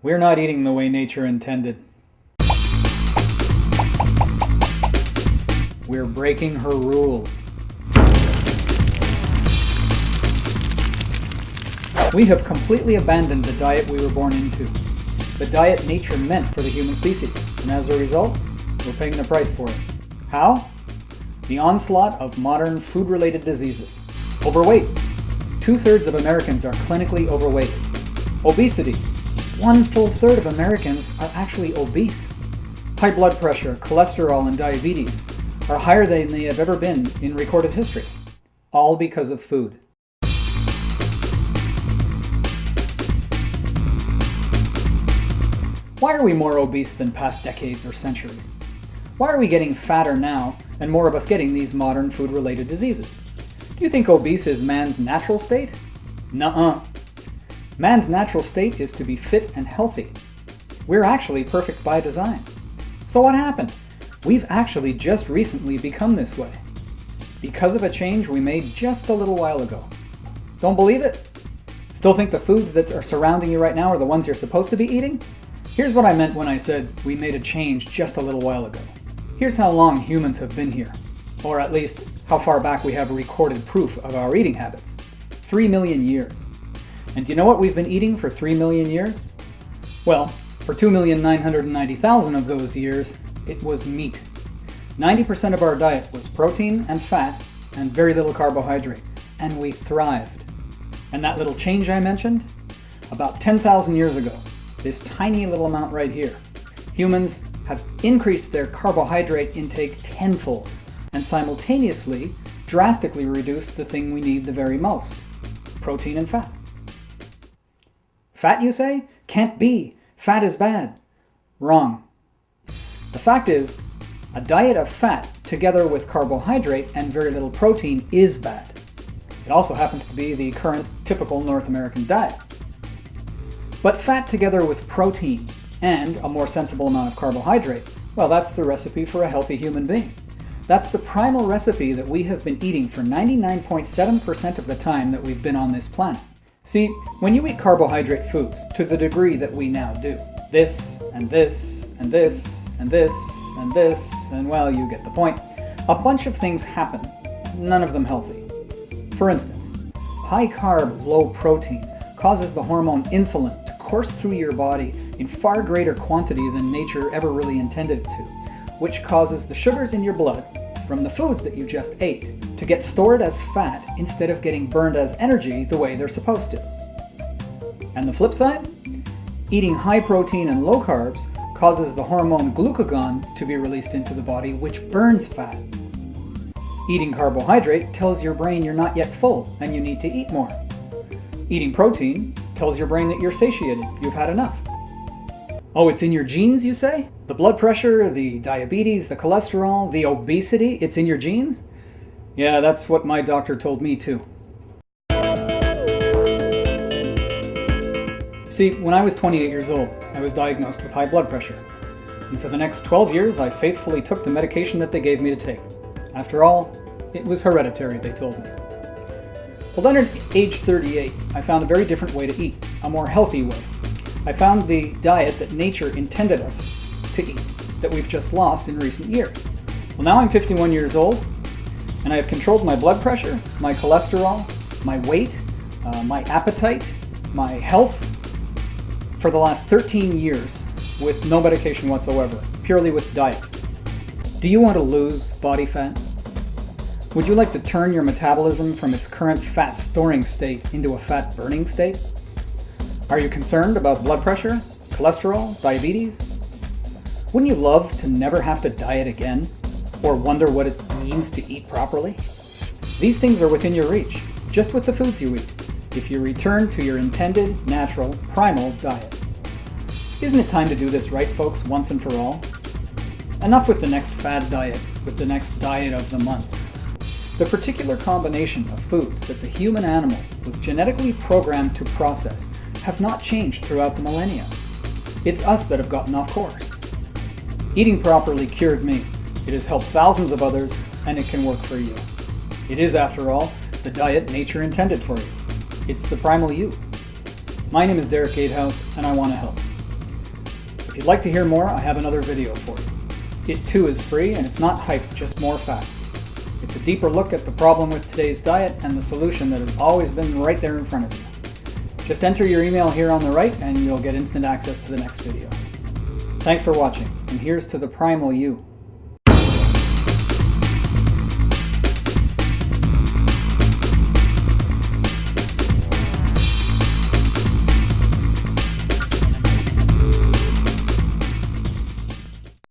We're not eating the way nature intended. We're breaking her rules. We have completely abandoned the diet we were born into, the diet nature meant for the human species, and as a result, we're paying the price for it. How? The onslaught of modern food-related diseases. Overweight. 2/3 of Americans are clinically overweight. Obesity. 1/3 of Americans are actually obese. High blood pressure, cholesterol, and diabetes are higher than they have ever been in recorded history, all because of food. Why are we more obese than past decades or centuries? Why are we getting fatter now and more of us getting these modern food-related diseases? Do you think obese is man's natural state? Nuh-uh. Man's natural state is to be fit and healthy. We're actually perfect by design. So what happened? We've actually just recently become this way, because of a change we made just a little while ago. Don't believe it? Still think the foods that are surrounding you right now are the ones you're supposed to be eating? Here's what I meant when I said we made a change just a little while ago. Here's how long humans have been here, or at least how far back we have recorded proof of our eating habits. 3 million years. And do you know what we've been eating for 3 million years? Well, for 2,990,000 of those years, it was meat. 90% of our diet was protein and fat and very little carbohydrate, and we thrived. And that little change I mentioned? About 10,000 years ago, this tiny little amount right here, humans have increased their carbohydrate intake tenfold and simultaneously drastically reduced the thing we need the very most, protein and fat. Fat, you say? Can't be. Fat is bad. Wrong. The fact is, a diet of fat together with carbohydrate and very little protein is bad. It also happens to be the current typical North American diet. But fat together with protein and a more sensible amount of carbohydrate, well, that's the recipe for a healthy human being. That's the primal recipe that we have been eating for 99.7% of the time that we've been on this planet. See, when you eat carbohydrate foods to the degree that we now do, this and this and this and this and this, and well, you get the point, a bunch of things happen, none of them healthy. For instance, high carb, low protein causes the hormone insulin to course through your body in far greater quantity than nature ever really intended it to, which causes the sugars in your blood from the foods that you just ate to get stored as fat instead of getting burned as energy the way they're supposed to. And the flip side? Eating high protein and low carbs causes the hormone glucagon to be released into the body, which burns fat. Eating carbohydrate tells your brain you're not yet full and you need to eat more. Eating protein tells your brain that you're satiated, you've had enough. Oh, it's in your genes, you say? The blood pressure, the diabetes, the cholesterol, the obesity, it's in your genes? Yeah, that's what my doctor told me too. See, when I was 28 years old, I was diagnosed with high blood pressure. And for the next 12 years, I faithfully took the medication that they gave me to take. After all, it was hereditary, they told me. Well, then at age 38, I found a very different way to eat, a more healthy way. I found the diet that nature intended us to eat, that we've just lost in recent years. Well, now I'm 51 years old, and I have controlled my blood pressure, my cholesterol, my weight, my appetite, my health for the last 13 years with no medication whatsoever, purely with diet. Do you want to lose body fat? Would you like to turn your metabolism from its current fat storing state into a fat burning state? Are you concerned about blood pressure, cholesterol, diabetes? Wouldn't you love to never have to diet again, or wonder what it means to eat properly? These things are within your reach, just with the foods you eat, if you return to your intended, natural, primal diet. Isn't it time to do this right, folks, once and for all? Enough with the next fad diet, with the next diet of the month. The particular combination of foods that the human animal was genetically programmed to process have not changed throughout the millennia. It's us that have gotten off course. Eating properly cured me. It has helped thousands of others, and it can work for you. It is, after all, the diet nature intended for you. It's the primal you. My name is Derek Gatehouse, and I want to help. If you'd like to hear more, I have another video for you. It too is free, and it's not hype, just more facts. It's a deeper look at the problem with today's diet and the solution that has always been right there in front of you. Just enter your email here on the right and you'll get instant access to the next video. Thanks for watching, and here's to the primal you.